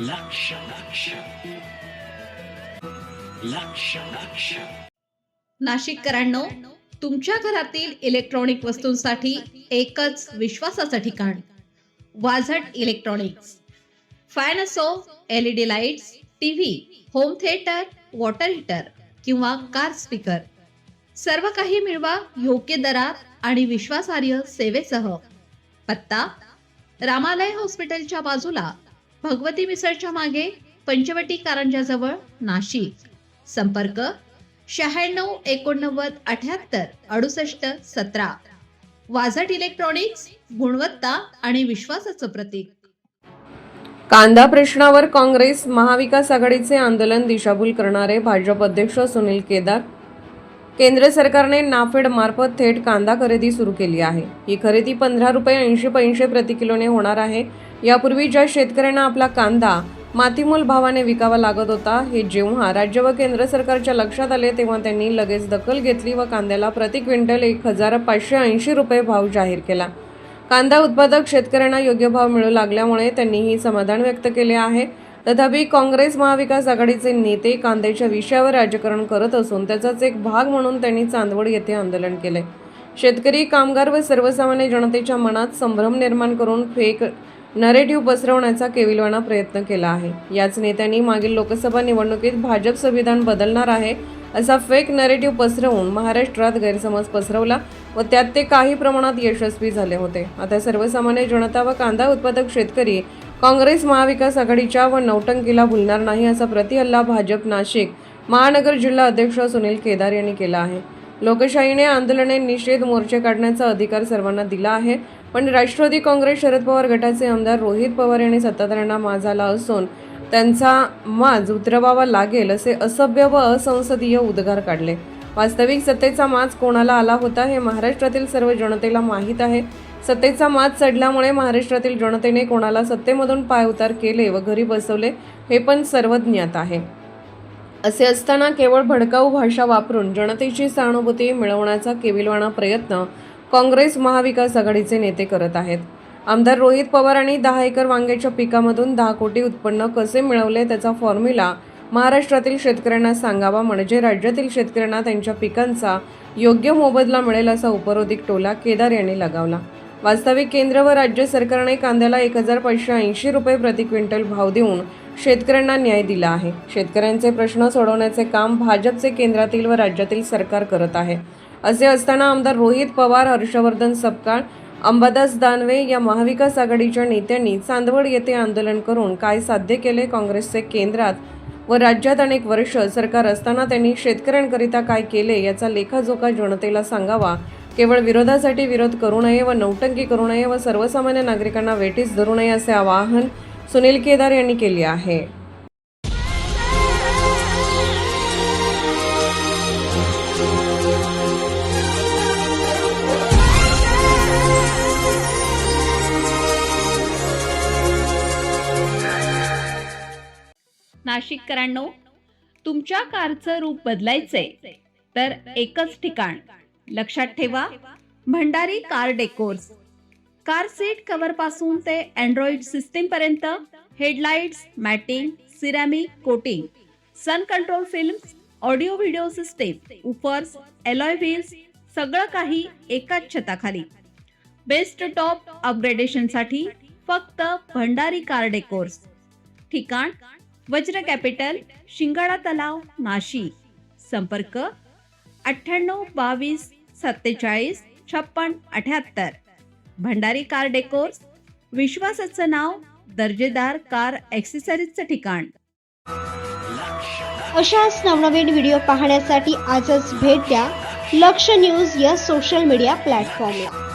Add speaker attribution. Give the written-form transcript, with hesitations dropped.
Speaker 1: लक्ष लक्ष लक्ष लक्ष
Speaker 2: नाशिककरांनो, तुमच्या घरातील इलेक्ट्रॉनिक वस्तूंसाठी एकच विश्वासाचं ठिकाण वाझट इलेक्ट्रॉनिक्स. फॅन असो, LED lights, TV, home theatre, water heater किंवा कार स्पीकर, सर्व काही मिळवा योग्य दरात आणि विश्वासार्ह सेवेसह. पत्ता: रामालय हॉस्पिटलच्या बाजूला, भगवती मिसळच्या मागे, पंचवटी कारंजाजवळ, नाशिक. संपर्क: 96 89 78 68 17. वाझट इलेक्ट्रॉनिक्स, गुणवत्ता आणि विश्वासाचं प्रतीक.
Speaker 3: कांदा प्रश्नावर काँग्रेस महाविकास आघाडीचे आंदोलन दिशाभूल करणारे भाजप अध्यक्ष सुनील केदार. केंद्र सरकारने नाफेड मार्फत थेट कांदा खरेदी सुरू केली आहे. ही खरेदी ₹15.80 प्रति किलोने होणार आहे. यापूर्वी ज्या शेतकऱ्यांना आपला कांदा मातीमोल भावाने विकावा लागत होता, हे जेव्हा राज्य व केंद्र सरकारच्या लक्षात आले तेव्हा त्यांनी लगेच दखल घेतली व कांद्याला प्रति क्विंटल ₹1580 भाव जाहीर केला. कांदा उत्पादक शेतकऱ्यांना योग्य भाव मिळू लागल्यामुळे त्यांनीही समाधान व्यक्त केले आहे. तथापि काँग्रेस महाविकास आघाडीचे नेते कांद्याच्या विषयावर राजकारण करत असून त्याचाच एक भाग म्हणून त्यांनी चांदवड येथे आंदोलन केले. शेतकरी, कामगार व सर्वसामान्य जनतेच्या मनात संभ्रम निर्माण करून फेक नरेटिव्ह पसरवण्याचा केविलवाणा प्रयत्न केला आहे. याच नेत्यांनी मागील लोकसभा निवडणुकीत भाजप संविधान बदलणार आहे असा फेक नरेटिव्ह पसरवून महाराष्ट्रात गैरसमज पसरवला व त्यात ते काही प्रमाणात यशस्वी झाले होते. आता सर्वसामान्य जनता व कांदा उत्पादक शेतकरी काँग्रेस महाविकास आघाडीच्या व नौटंकीला भुलणार नाही असा प्रतिहल्ला भाजप नाशिक महानगर जिल्हा अध्यक्ष सुनील केदार यांनी केला आहे. लोकशाहीने आंदोलने, निषेध मोर्चे काढण्याचा अधिकार सर्वांना दिला आहे, पण राष्ट्रवादी काँग्रेस शरद पवार गटाचे आमदार रोहित पवार यांनी सत्ताधाऱ्यांना माज आला असून त्यांचा माज उतरवावा लागेल असे असभ्य व असंसदीय उद्गार काढले. वास्तविक सत्तेचा माज कोणाला आला होता हे महाराष्ट्रातील सर्व जनतेला माहीत आहे. सत्तेचा माज चढल्यामुळे महाराष्ट्रातील जनतेने कोणाला सत्तेमधून पायउतार केले व घरी बसवले हे पण सर्वज्ञात आहे. असे असताना केवळ भडकाऊ भाषा वापरून जनतेची सहानुभूती मिळवण्याचा केविलवाणा प्रयत्न काँग्रेस महाविकास आघाडीचे नेते करत आहेत. आमदार रोहित पवारांनी 10 एकर वांग्याच्या पिकामधून 10 कोटी उत्पन्न कसे मिळवले त्याचा फॉर्म्युला महाराष्ट्रातील शेतकऱ्यांना सांगावा, म्हणजे राज्यातील शेतकऱ्यांना त्यांच्या पिकांचा योग्य मोबदला मिळेल असा उपरोधिक टोला केदार यांनी लगावला. वास्तविक केंद्र व राज्य सरकारने कांद्याला ₹1580 प्रति क्विंटल भाव देऊन शेतकऱ्यांना न्याय दिला आहे. शेतकऱ्यांचे प्रश्न सोडवण्याचे काम भाजपचे केंद्रातील व राज्यातील सरकार करत आहे. असे असताना आमदार रोहित पवार, हर्षवर्धन सपकाळ, अंबादास दानवे या महाविकास आघाडीच्या नेत्यांनी चांदवड येथे आंदोलन करून काय साध्य केले? काँग्रेसचे केंद्रात व राज्यात अनेक वर्ष सरकार असताना त्यांनी शेतकऱ्यांकरिता काय केले याचा लेखाजोखा जनतेला सांगावा. केवळ विरोधासाठी विरोध करू नये व नौटंकी करू नये व सर्वसामान्य नागरिकांना वेठीस धरू नये असे आवाहन सुनील केदार यांनी केले आहे.
Speaker 2: नाशिककरांनो, तुमच्या कारचं रूप बदलायचंय तर एकच ठिकाण. लक्षात ठेवा, Bhandari car decors. Car seat cover पासून ते अँड्रॉइड सिस्टीम पर्यंत, headlights, matting, ceramic coating, sun control films, audio video system, woofers, alloy wheels, सगळं काही एकाच छताखाली. बेस्ट टॉप अपग्रेडेशनसाठी फक्त भंडारी कार डेकोर्स. ठिकाण: वज्र कॅपिटल, शिंगाडा तलाव, नाशिक. संपर्क: 98 22 47 56 78. भंडारी कार डेकोर्स, विश्वासाचं नाव, दर्जेदार कार ॲक्सेसरीजचं ठिकाण.
Speaker 4: अशाच नवनवीन व्हिडिओ पाहण्यासाठी आजच भेट द्या लक्ष न्यूज या सोशल मीडिया प्लॅटफॉर्मला.